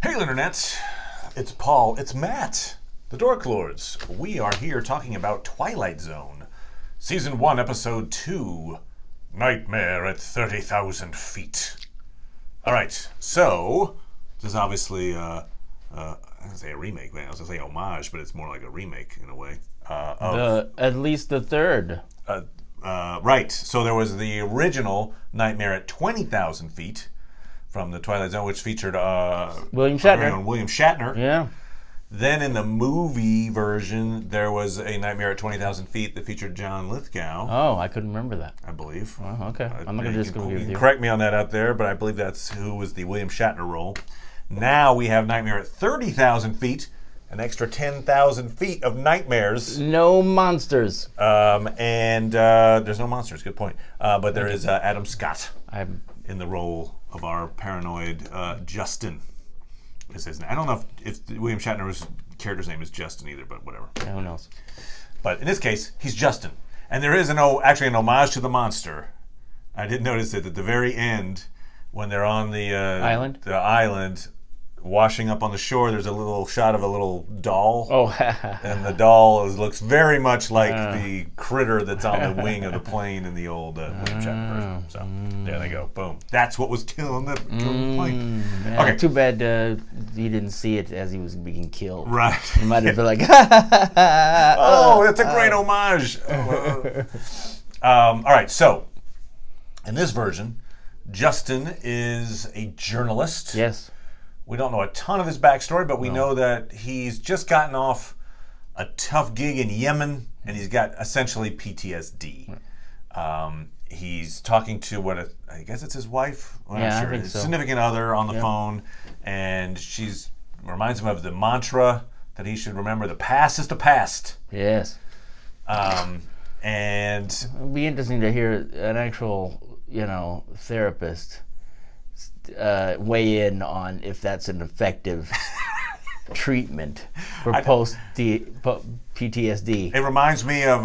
Hey, Internet! It's Paul, it's Matt, the Dork Lords. We are here talking about Twilight Zone, Season 1, Episode 2, Nightmare at 30,000 Feet. Alright, so, this is obviously, I was going to say a remake, man. I was going to say homage, but it's more like a remake in a way. At least the third. Right, so there was the original Nightmare at 20,000 Feet, from the Twilight Zone, which featured William Shatner. William Shatner. Yeah. Then in the movie version, there was a Nightmare at 20,000 Feet that featured John Lithgow. Oh, I couldn't remember that. I believe. Oh, okay. I'm not going to disagree with you. Correct me on that out there, but I believe that's who was the William Shatner role. Now we have Nightmare at 30,000 Feet, an extra 10,000 feet of nightmares. No monsters. And there's no monsters, good point. But there is Adam Scott in the role of our paranoid Justin. Is his name. I don't know if William Shatner's character's name is Justin either, but whatever. Yeah, who knows? But in this case, he's Justin. And there is actually an homage to the monster. I did notice that at the very end, when they're on the island, washing up on the shore, there's a little shot of a little doll. Oh, and the doll looks very much like the critter that's on the wing of the plane in the old William Shatner version. So there they go. Boom. That's what was killing the plane. Yeah, okay. Too bad he didn't see it as he was being killed. Right. He might have been like, oh, that's a great homage. All right, so in this version, Justin is a journalist. Yes. We don't know a ton of his backstory, but we know that he's just gotten off a tough gig in Yemen, and he's got essentially PTSD. He's talking to I guess it's his wife? Well, yeah, I'm sure. I think His so. significant other on the phone, and reminds him of the mantra that he should remember: the past is the past. Yes. And it'd be interesting to hear an actual, therapist weigh in on if that's an effective treatment for post PTSD. It reminds me of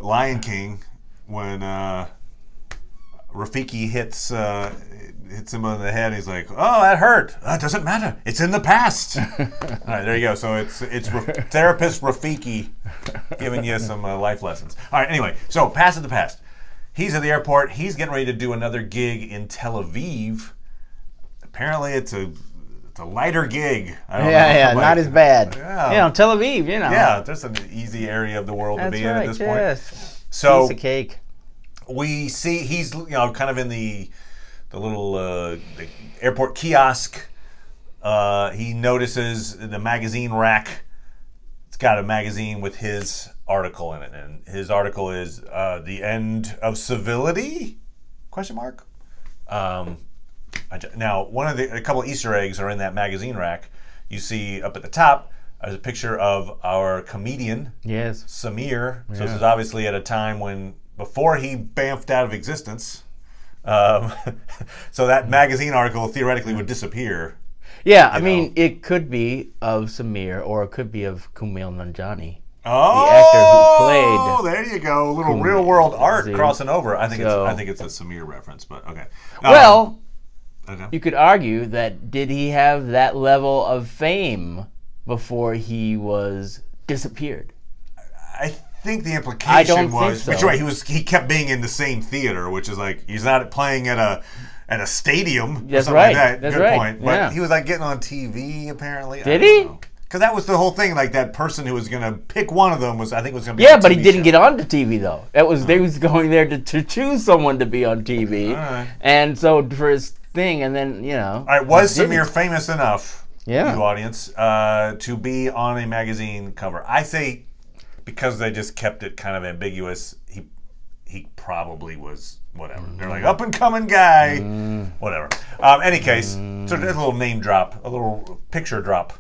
Lion King when Rafiki hits him on the head. He's like, "Oh, that hurt. That doesn't matter. It's in the past." All right, there you go. So it's therapist Rafiki giving you some life lessons. All right. Anyway, so past is the past. He's at the airport. He's getting ready to do another gig in Tel Aviv. Apparently, it's a lighter gig. I don't know. Not as bad. Yeah. Tel Aviv, Yeah, that's an easy area of the world to be in at this point. Yes. So piece of cake. We see he's kind of in the little the airport kiosk. He notices the magazine rack. It's got a magazine with his article in it, and his article is "The End of Civility?" ? Now, a couple of Easter eggs are in that magazine rack. You see up at the top, there's a picture of our comedian, yes, Samir. So this is obviously at a time before he bamfed out of existence. So that magazine article theoretically would disappear. Yeah, I mean, it could be of Samir, or it could be of Kumail Nanjiani. Oh, the actor who played. Oh, there you go. A little real world art crossing over. I think it's a Samir reference, but okay. You could argue that did he have that level of fame before he was disappeared? I think the implication was think so. Right. He kept being in the same theater, which is like he's not playing at a stadium. That's or right. Like that. That's Good right. point. But he was like getting on TV apparently. Did he? Because that was the whole thing. Like that person who was going to pick one of them was going to be. Yeah, on but TV he didn't show. get onto TV though. They was going there to choose someone to be on TV, and so for his thing, and then All right, was Samir famous enough? Yeah, you audience, to be on a magazine cover? I say because they just kept it kind of ambiguous. He probably was. Whatever. They're like, up and coming guy. Whatever. Any case, so there's a little name drop, a little picture drop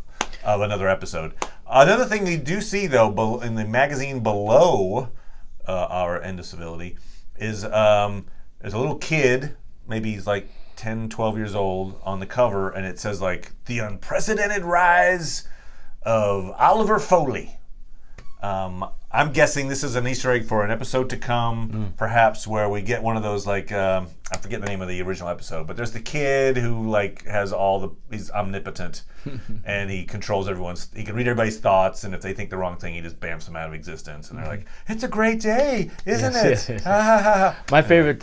of another episode. Another thing we do see, though, in the magazine below our End of Civility is there's a little kid, maybe he's like 10, 12 years old, on the cover, and it says, like, The Unprecedented Rise of Oliver Foley. I'm guessing this is an Easter egg for an episode to come, perhaps, where we get one of those, like, I forget the name of the original episode, but there's the kid who, like, has he's omnipotent, and he controls he can read everybody's thoughts, and if they think the wrong thing, he just bamps them out of existence, and they're like, it's a great day, isn't it? My favorite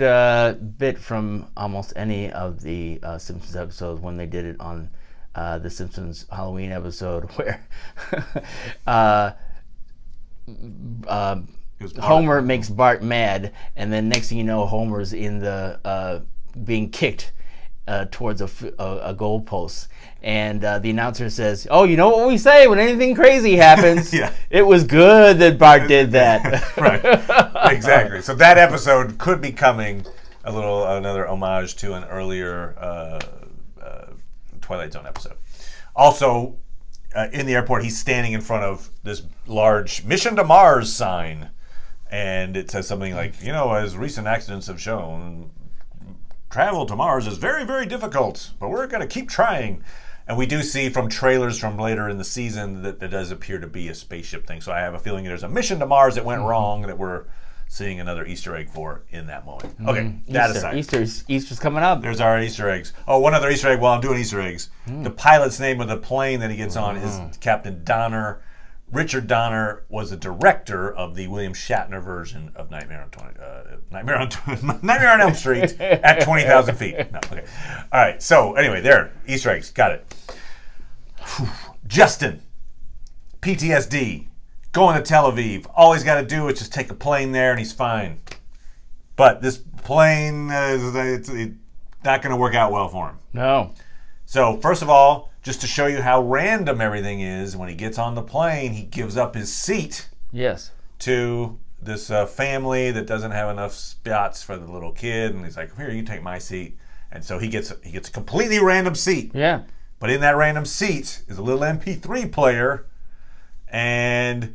bit from almost any of the Simpsons episodes, when they did it on the Simpsons Halloween episode, where Homer makes Bart mad, and then next thing you know, Homer's in the being kicked towards a goalpost, and the announcer says, "Oh, you know what we say when anything crazy happens? Yeah. It was good that Bart did that." Right, exactly. So that episode could be coming another homage to an earlier Twilight Zone episode. Also, in the airport, he's standing in front of this large "Mission to Mars" sign, and it says something like, as recent accidents have shown, travel to Mars is very, very difficult, but we're going to keep trying. And we do see from trailers from later in the season that there does appear to be a spaceship thing. So I have a feeling there's a mission to Mars that went wrong that we're seeing another Easter egg for in that moment. Okay, that aside. Easter's coming up. There's our Easter eggs. Oh, one other Easter egg while I'm doing Easter eggs. The pilot's name of the plane that he gets on is Captain Donner. Richard Donner was the director of the William Shatner version of Nightmare on Elm Street at 20,000 feet. No, okay. All right, so anyway, there, Easter eggs, got it. Justin, PTSD. Going to Tel Aviv. All he's got to do is just take a plane there and he's fine. But this plane it's not going to work out well for him. No. So first of all, just to show you how random everything is, when he gets on the plane, he gives up his seat. Yes. To this family that doesn't have enough spots for the little kid, and he's like, "Here, you take my seat." And so he gets a completely random seat. Yeah. But in that random seat is a little MP3 player, and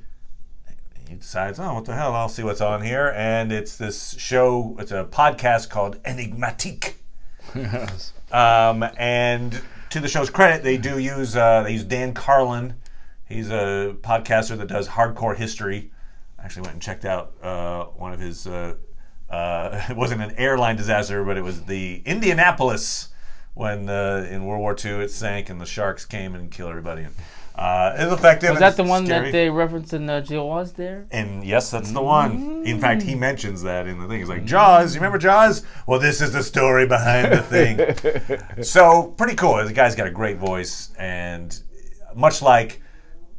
he decides, "Oh, what the hell? I'll see what's on here." And it's this show. It's a podcast called Enigmatique. Yes. And to the show's credit, they use Dan Carlin. He's a podcaster that does hardcore history. I actually went and checked out one of his. It wasn't an airline disaster, but it was the Indianapolis when in World War II it sank and the sharks came and killed everybody. It was effective. Was that the one that they referenced in Jaws there? And yes, that's the one. In fact, he mentions that in the thing. He's like, "Jaws, you remember Jaws? Well, this is the story behind the thing." So, pretty cool. The guy's got a great voice, and much like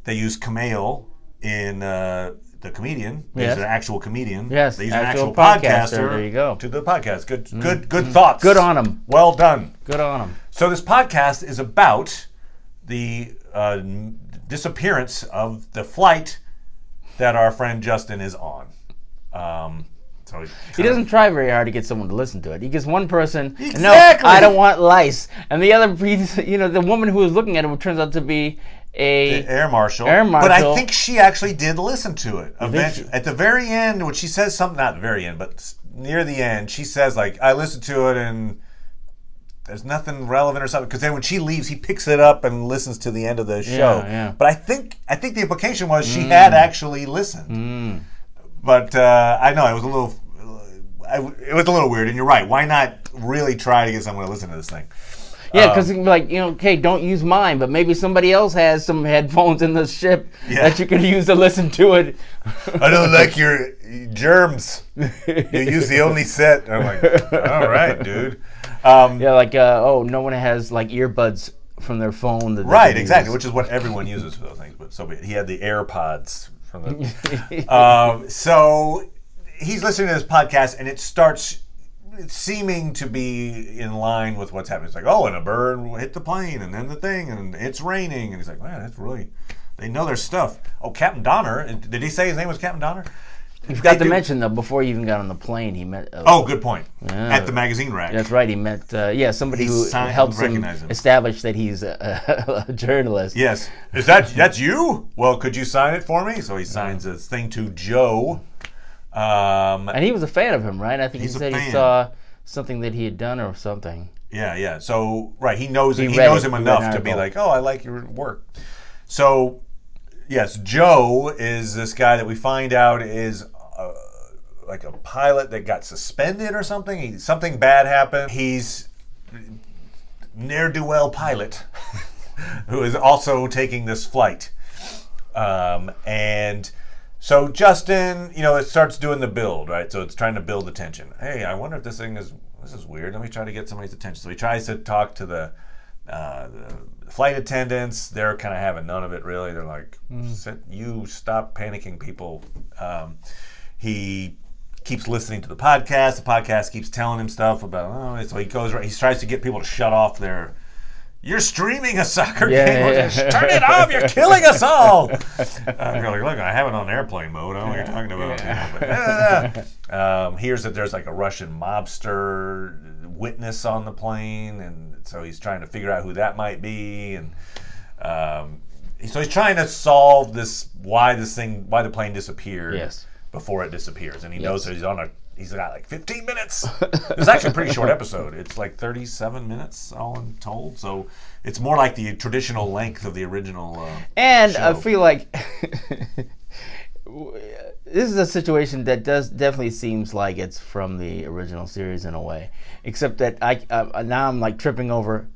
they use Kumail in The Comedian, there's an actual comedian. Yes, they use an actual podcaster. There you go. To the podcast. Good thoughts. Good on him. Well done. Good on him. So this podcast is about the disappearance of the flight that our friend Justin is on. So he doesn't try very hard to get someone to listen to it. He gets one person, exactly. No, I don't want lice. And the other, the woman who was looking at him turns out to be the air marshal. But I think she actually did listen to it. At the very end, when she says something, not the very end, but near the end, she says, like, "I listened to it and there's nothing relevant," or something. Because then when she leaves, he picks it up and listens to the end of the show. Yeah. But I think the implication was she had actually listened. But I know it was a little weird. And you're right. Why not really try to get someone to listen to this thing? Yeah, because okay, don't use mine, but maybe somebody else has some headphones in the ship that you could use to listen to it. "I don't like your germs. You use the only set." I'm like, all right, dude. No one has like earbuds from their phone. Right, exactly, which is what everyone uses for those things. But so he had the AirPods from the. So he's listening to this podcast, and it starts seeming to be in line with what's happening. It's like, "Oh, and a bird hit the plane, and then the thing, and it's raining." And he's like, "Man, that's really, they know their stuff." Oh, Captain Donner. Did he say his name was Captain Donner? You forgot to mention, though, before he even got on the plane, he met... good point. At the magazine rack. That's right. He met, somebody who helps him establish that he's a journalist. Yes. That's you? Well, could you sign it for me? So he signs a thing to Joe. And he was a fan of him, right? I think he said he saw something that he had done or something. Yeah. So, right, he knows him enough to be like, "Oh, I like your work." So yes, Joe is this guy that we find out is like a pilot that got suspended or something. Something bad happened. He's ne'er-do-well pilot who is also taking this flight. And so Justin, it starts doing the build, right? So it's trying to build the tension. Hey, I wonder if this is weird. Let me try to get somebody's attention. So he tries to talk to the flight attendants. They're kind of having none of it, really. They're like, you stop panicking, people. He keeps listening to the podcast. The podcast keeps telling him stuff about, so he tries to get people to shut off their, you're streaming a soccer game. Turn it off. You're killing us all. You're like, look, I have it on airplane mode. I don't know what you're talking about. Hears that there's like a Russian mobster witness on the plane, and so he's trying to figure out who that might be. And so he's trying to solve why the plane disappeared before it disappears. And he knows that he's got like 15 minutes. It's actually a pretty short episode. It's like 37 minutes all in told. So it's more like the traditional length of the original And show. I feel like this is a situation that definitely seems like it's from the original series in a way. Except that now I'm like tripping over.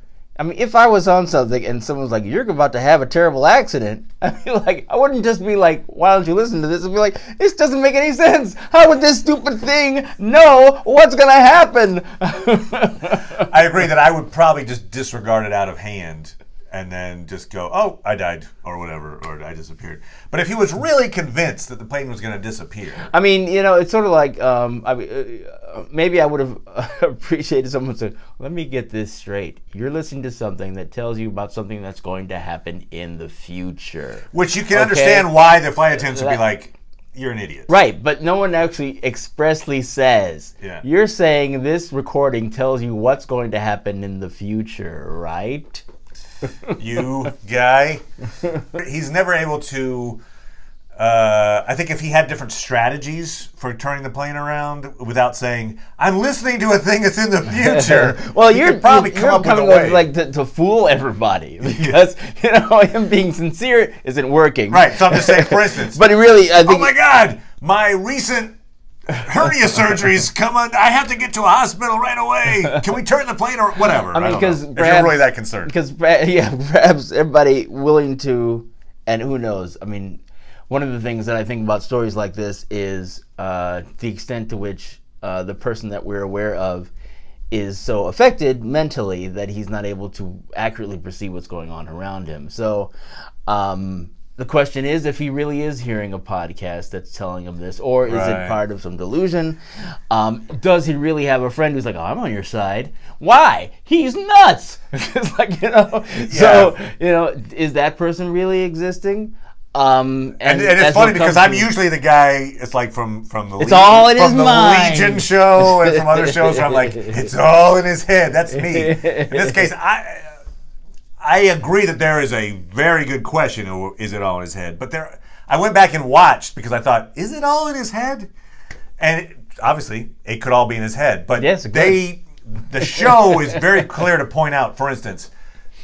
I mean, if I was on something and someone was like, you're about to have a terrible accident, I feel like I wouldn't just be like, why don't you listen to this? I'd be like, this doesn't make any sense. How would this stupid thing know what's going to happen? I agree that I would probably just disregard it out of hand and then just go, oh, I died or whatever, or I disappeared. But if he was really convinced that the plane was going to disappear. I mean, it's sort of like, maybe I would have appreciated someone saying, let me get this straight. You're listening to something that tells you about something that's going to happen in the future. Which you can understand why the flight attendants would be like, you're an idiot. Right, but no one actually expressly says, you're saying this recording tells you what's going to happen in the future, right? You guy. He's never able to. I think if he had different strategies for turning the plane around without saying, I'm listening to a thing that's in the future. Well, you're probably coming with like to fool everybody because him being sincere isn't working. Right. So I'm just saying, for instance. But really, I think. Oh my God! My recent hernia surgery's coming. I have to get to a hospital right away. Can we turn the plane or whatever? I mean, because if you're really that concerned. Because perhaps everybody willing to, and who knows? I mean, one of the things that I think about stories like this is the extent to which the person that we're aware of is so affected mentally that he's not able to accurately perceive what's going on around him. So the question is if he really is hearing a podcast that's telling him this, or is it part of some delusion? Does he really have a friend who's like, oh, I'm on your side? Why? He's nuts! It's like, so, is that person really existing? And it's funny because I'm usually the guy. It's like from the it's all in his mind. Legion show and from other shows where I'm like, it's all in his head. That's me. In this case, I agree that there is a very good question. Or is it all in his head? But I went back and watched because I thought, is it all in his head? And obviously, it could all be in his head. But the show is very clear to point out. For instance,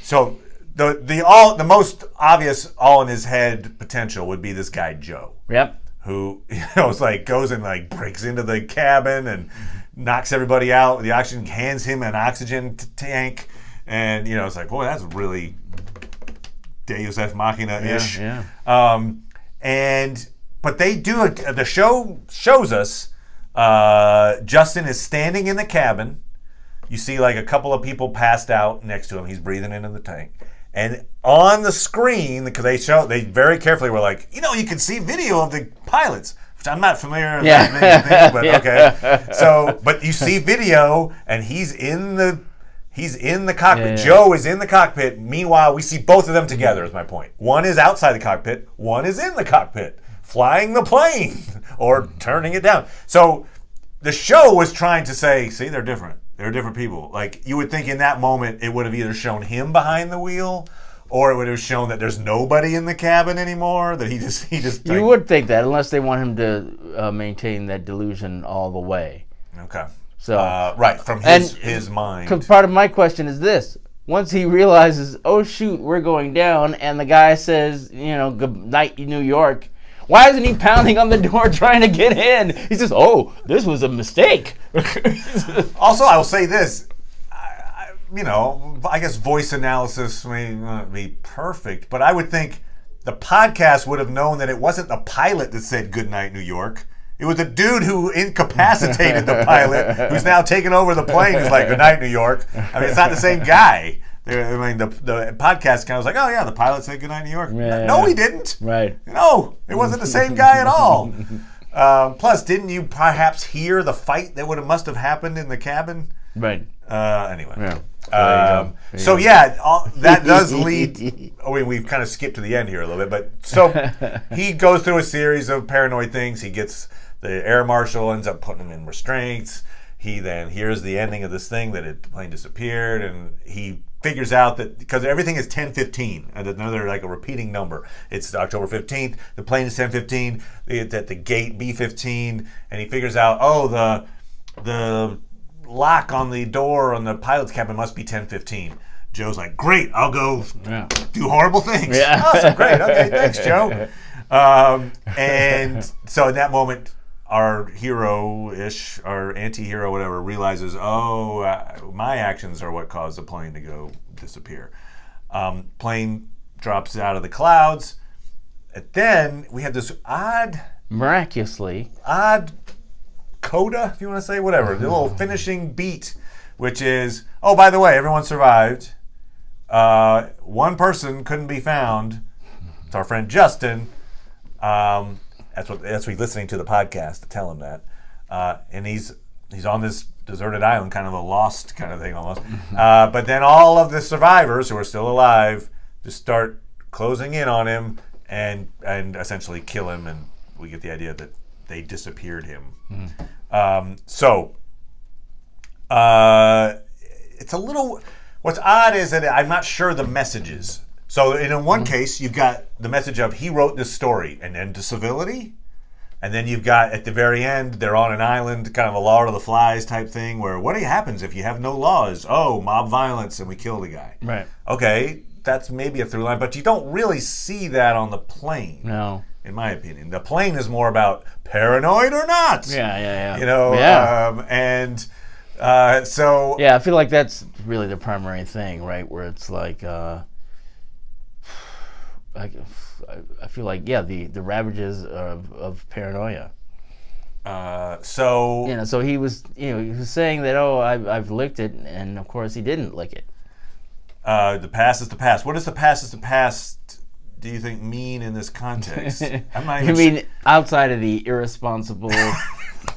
so. The most obvious all in his head potential would be this guy Joe. Yep. Who it's like goes and like breaks into the cabin and knocks everybody out. The oxygen hands him an oxygen tank, and it's like, boy, that's really Deus Ex Machina-ish. Yeah. But they do it. The show shows us Justin is standing in the cabin. You see like a couple of people passed out next to him. He's breathing into the tank. And on the screen, because they very carefully were like, you can see video of the pilots, which I'm not familiar with that thing, but okay. So, but you see video, and he's in the cockpit. Yeah. Joe is in the cockpit. Meanwhile, we see both of them together, is my point. One is outside the cockpit. One is in the cockpit, flying the plane or turning it down. So the show was trying to say, see, they're different. They're different people. Like, you would think in that moment it would have either shown him behind the wheel, or it would have shown that there's nobody in the cabin anymore. That he just. You would think that, unless they want him to maintain that delusion all the way. Okay. So right from his mind. Because part of my question is this: once he realizes, oh shoot, we're going down, and the guy says, good night, New York. Why isn't he pounding on the door trying to get in? He says, oh, this was a mistake. Also, I will say this. I guess voice analysis may not be perfect, but I would think the podcast would have known that it wasn't the pilot that said good night, New York. It was the dude who incapacitated the pilot, who's now taken over the plane, who's like, good night, New York. I mean, it's not the same guy. The podcast kind of was like, oh, yeah, the pilot said good night, New York. Yeah, no, he didn't. Right. No, it wasn't the same guy at all. Plus, didn't you perhaps hear the fight that must have happened in the cabin? Right. Anyway. Yeah. That does lead. We've kind of skipped to the end here a little bit, but so he goes through a series of paranoid things. He gets the air marshal, ends up putting him in restraints. He then hears the ending of this thing that the plane disappeared, and he figures out that because everything is 10:15, another like a repeating number. It's October 15th. The plane is 10:15. It's at the gate B-15, and he figures out, the lock on the door on the pilot's cabin must be 10:15. Joe's like, great, I'll go do horrible things. Yeah. Awesome, great, okay, thanks, Joe. And so in that moment, our hero-ish, our anti-hero, whatever, realizes, my actions are what caused the plane to go disappear. Plane drops out of the clouds. And then we have this miraculously odd coda, if you want to say, whatever, the little finishing beat, which is, by the way, everyone survived. One person couldn't be found. It's our friend Justin. That's what he's listening to the podcast to tell him that. And he's on this deserted island, kind of a lost kind of thing almost. But then all of the survivors who are still alive just start closing in on him and essentially kill him, and we get the idea that they disappeared him. It's a little. What's odd is that I'm not sure the messages. So in one case, you've got the message of he wrote this story, an end to civility. And then you've got, at the very end, they're on an island, kind of a Lord of the Flies type thing, where what happens if you have no laws? Mob violence, and we kill the guy. Right. Okay, that's maybe a through line, but you don't really see that on the plane. No. In my opinion. The plane is more about paranoid or not. Yeah. So... Yeah, I feel like that's really the primary thing, right? Where it's like... I feel like the ravages of paranoia. So he was saying that I've licked it, and of course he didn't lick it. The past is the past. What does the past is the past do you think mean in this context? I'm not even. You mean outside of the irresponsible,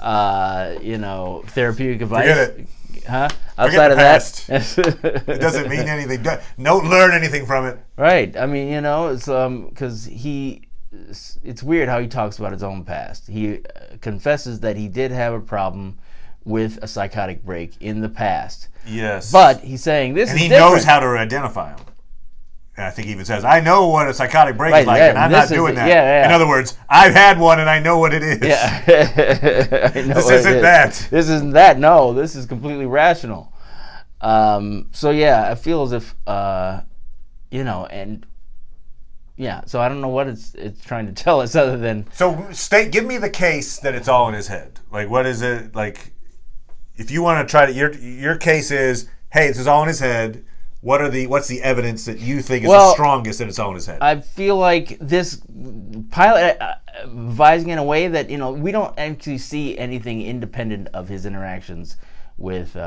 therapeutic advice? Forget it. Huh? Outside of that, it doesn't mean anything. Don't learn anything from it. Right. I mean, it's because it's weird how he talks about his own past. He confesses that he did have a problem with a psychotic break in the past. Yes. But he's saying this and is he different. knows how to identify them. And I think he even says, I know what a psychotic break is like, and I'm not doing that. Yeah. In other words, I've had one and I know what it is. Yeah. This isn't that. This isn't that. No, this is completely rational. So I feel as if, so I don't know what it's trying to tell us other than... So give me the case that it's all in his head. Like, what is it, like, if you want to try to, your case is, hey, this is all in his head. What's the evidence that you think is the strongest that it's all in his head? I feel like this pilot advising in a way that we don't actually see anything independent of his interactions with.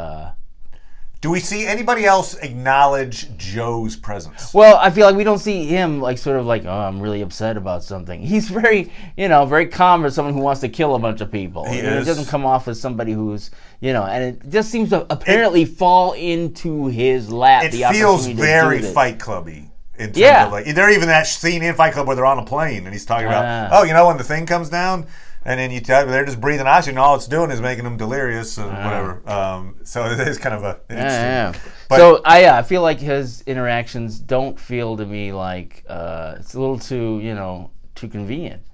Do we see anybody else acknowledge Joe's presence? Well, I feel like we don't see him I'm really upset about something. He's very, very calm as someone who wants to kill a bunch of people. He is. It doesn't come off as somebody who's, and it just seems to apparently fall into his lap. It feels very Fight Clubby. In terms of there's even that scene in Fight Club where they're on a plane and he's talking about, when the thing comes down. And then they're just breathing oxygen. All it's doing is making them delirious and whatever. So it is kind of a interesting. But I feel like his interactions don't feel to me like it's a little too too convenient.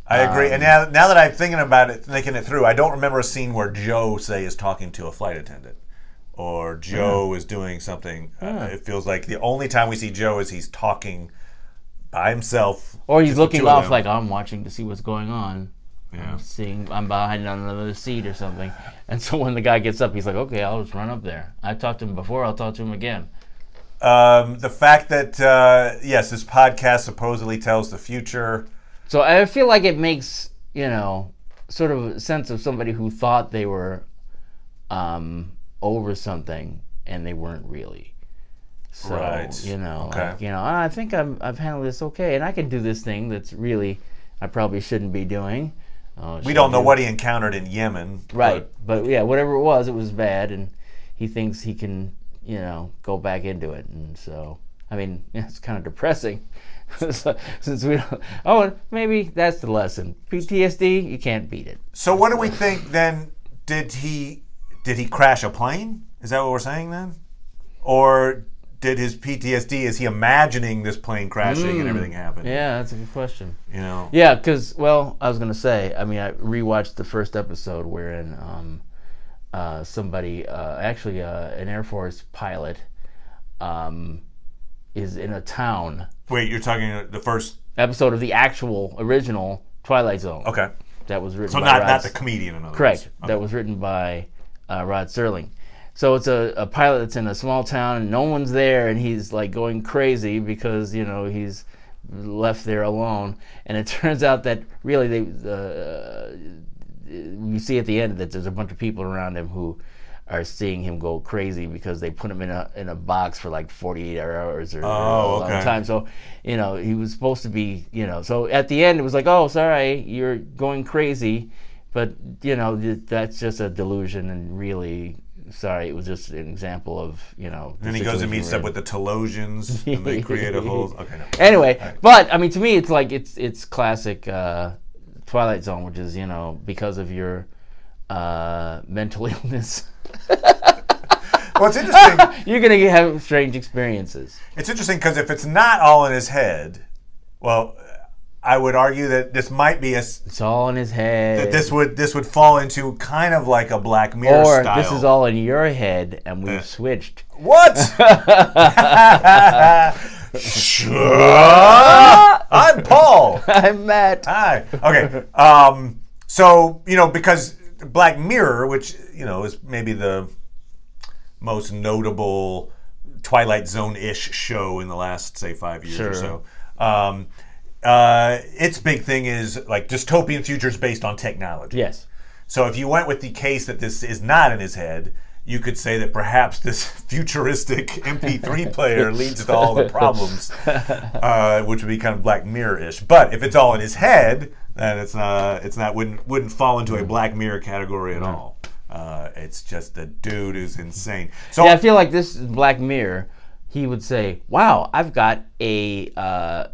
I agree. And now that I'm thinking about it, thinking it through, I don't remember a scene where Joe, say, is talking to a flight attendant or Joe is doing something. It feels like the only time we see Joe is he's talking by himself. Or he's looking off like, I'm watching to see what's going on. Yeah. I'm behind on another seat or something. And so when the guy gets up, he's like, okay, I'll just run up there. I talked to him before, I'll talk to him again. The fact that, yes, this podcast supposedly tells the future. So I feel like it makes, sort of a sense of somebody who thought they were over something and they weren't really. So, right. Okay. I think I've handled this okay, and I can do this thing that's really I probably shouldn't be doing. We don't know what he encountered in Yemen. Right. But yeah, whatever it was bad, and he thinks he can, go back into it. And so, I mean, it's kind of depressing. Since we don't... Oh, maybe that's the lesson. PTSD, you can't beat it. So what do we think then? Did he crash a plane? Is that what we're saying then? Or did his PTSD, is he imagining this plane crashing and everything happening? Yeah, that's a good question. Yeah, because, I was going to say, I rewatched the first episode wherein somebody, actually an Air Force pilot, is in a town. Wait, you're talking the first episode of the actual original Twilight Zone. Okay. That was written by not the comedian, in other correct. words. Okay. That was written by Rod Serling. So it's a pilot that's in a small town and no one's there, and he's like going crazy because he's left there alone. And it turns out that really you see at the end that there's a bunch of people around him who are seeing him go crazy because they put him in a box for like 48 hours or a long time. So he was supposed to be So at the end it was like, oh, sorry, you're going crazy, but that's just a delusion, and really. Sorry, it was just an example of, Then he goes and meets up with the Telosians, and they create a whole... Okay, no. Anyway, right. But, to me, it's like, it's classic Twilight Zone, which is, because of your mental illness. Well, it's interesting. You're going to have strange experiences. It's interesting because if it's not all in his head, well... I would argue that this might be it's all in his head. That this would fall into kind of like a Black Mirror style. Or this is all in your head, and we've switched. What? I'm Paul. I'm Matt. Hi. Okay. So because Black Mirror, which is maybe the most notable Twilight Zone-ish show in the last, say, 5 years or so. Its big thing is like dystopian futures based on technology. Yes. So if you went with the case that this is not in his head, you could say that perhaps this futuristic MP3 player leads to all the problems, which would be kind of Black Mirror-ish. But if it's all in his head, then wouldn't fall into a Black Mirror category at all. It's just the dude who's insane. So I feel like this is Black Mirror. He would say, "Wow, I've got a."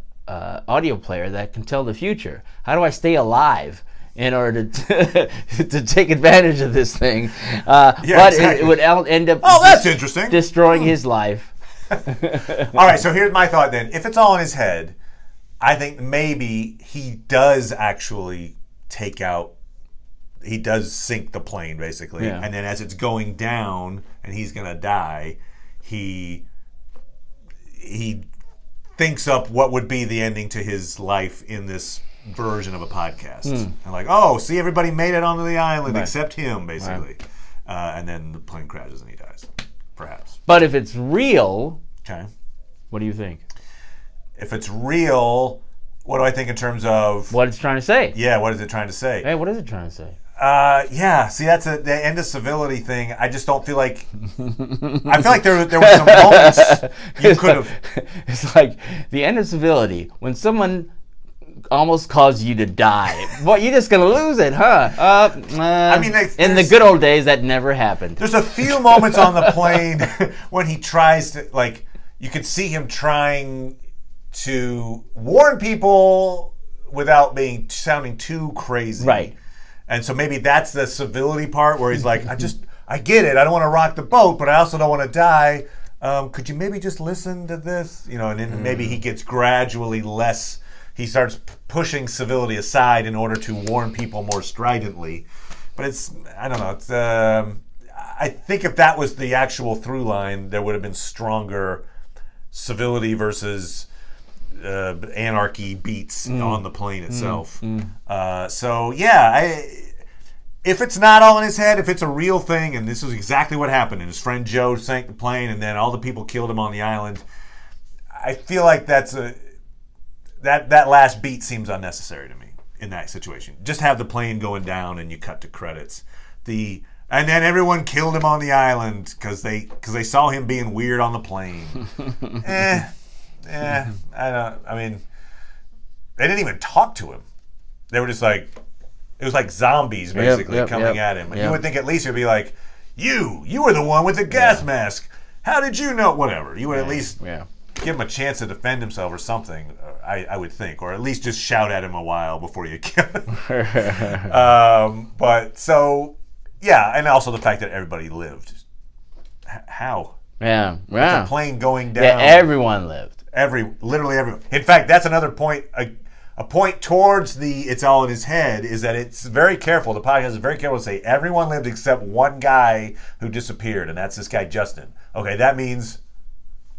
Audio player that can tell the future. How do I stay alive in order to take advantage of this thing? But exactly. it would end up that's interesting. Destroying his life. All right, so here's my thought then. If it's all in his head, I think maybe he does actually he does sink the plane, basically. Yeah. And then as it's going down and he's going to die, he thinks up what would be the ending to his life in this version of a podcast. And like, oh, see, everybody made it onto the island except him, basically. Right. And then the plane crashes and he dies, perhaps. But if it's real, okay, what do you think? If it's real, what do I think in terms of... what it's trying to say. Yeah, what is it trying to say? Hey, what is it trying to say? See, that's the end of civility thing. I just don't feel like... I feel like there were some moments you could have... It's like the end of civility. When someone almost caused you to die, what, you're just going to lose it, huh? I mean, in the good old days, that never happened. There's a few moments on the plane when he tries to, like, you could see him trying to warn people without sounding too crazy. Right. And so maybe that's the civility part where he's like, I get it. I don't want to rock the boat, but I also don't want to die. Could you maybe just listen to this? And then maybe he gets gradually less. He starts pushing civility aside in order to warn people more stridently. But I don't know. I I think if that was the actual through line, there would have been stronger civility versus anarchy beats on the plane itself. So yeah, if it's not all in his head, if it's a real thing, and this is exactly what happened, and his friend Joe sank the plane, and then all the people killed him on the island, I feel like that last beat seems unnecessary to me in that situation. Just have the plane going down, and you cut to credits. And then everyone killed him on the island because they saw him being weird on the plane. I mean, they didn't even talk to him. They were just like, it was like zombies basically coming at him. And you would think at least he'd be like, you were the one with the gas mask. How did you know? Whatever. You would at least give him a chance to defend himself or something, I would think. Or at least just shout at him a while before you kill him. But so, yeah, and also the fact that everybody lived. How? Yeah. It's a plane going down. Yeah, everyone lived. Literally everyone. In fact, that's another point. A point towards the it's all in his head is that it's very careful. The podcast is very careful to say everyone lived except one guy who disappeared, and that's this guy Justin. Okay, that means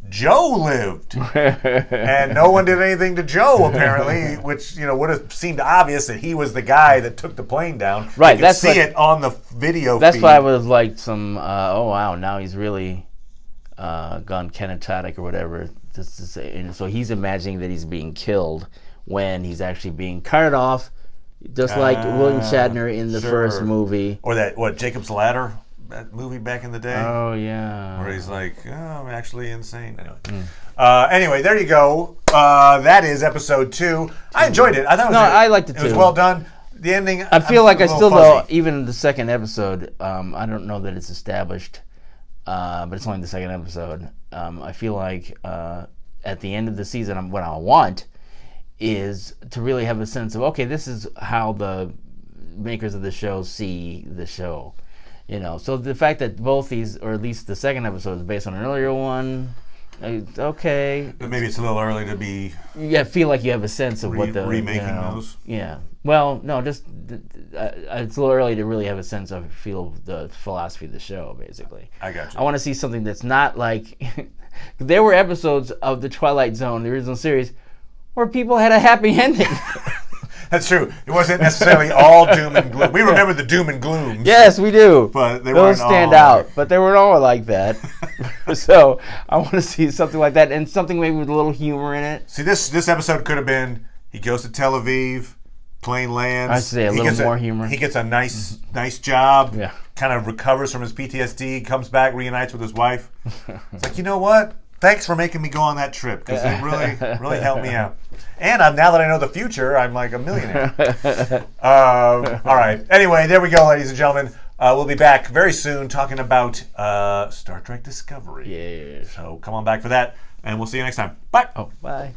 Joe lived, and no one did anything to Joe apparently, which would have seemed obvious that he was the guy that took the plane down. Right, you could see it on the video. That's feed. why I was like some. Oh wow, now he's really gone canatatic or whatever. Just to say, and so he's imagining that he's being killed when he's actually being carted off, just like William Shatner in the first movie. Or that, Jacob's Ladder, that movie back in the day? Oh, yeah. Where he's like, I'm actually insane. Anyway, there you go. That is episode 2. I enjoyed it. I thought I liked it too. It was well done. The ending, I feel like I still, fuzzy. though, even in the second episode, I don't know that it's established, but it's only the second episode. I feel like at the end of the season, what I want is to really have a sense of, okay, this is how the makers of the show see the show. So the fact that both these, or at least the second episode, is based on an earlier one, okay. But maybe it's a little early to be... Yeah, feel like you have a sense of what the... Remaking those? Yeah. Well, no, just... it's a little early to really have a sense of, feel the philosophy of the show, basically. I got you. I want to see something that's not like... There were episodes of the Twilight Zone, the original series, where people had a happy ending. That's true. It wasn't necessarily all doom and gloom. We remember the doom and gloom. Yes, we do. But they those stand out. But they weren't all like that. So I want to see something like that, and something maybe with a little humor in it. See, this episode could have been, he goes to Tel Aviv, plane lands. I'd say a little more humor. He gets a nice job. Yeah. Kind of recovers from his PTSD, comes back, reunites with his wife. It's like, you know what? Thanks for making me go on that trip, because it really helped me out. And now that I know the future, I'm like a millionaire. All right. Anyway, there we go, ladies and gentlemen. We'll be back very soon talking about Star Trek Discovery. Yeah. So come on back for that, and we'll see you next time. Bye. Oh, bye.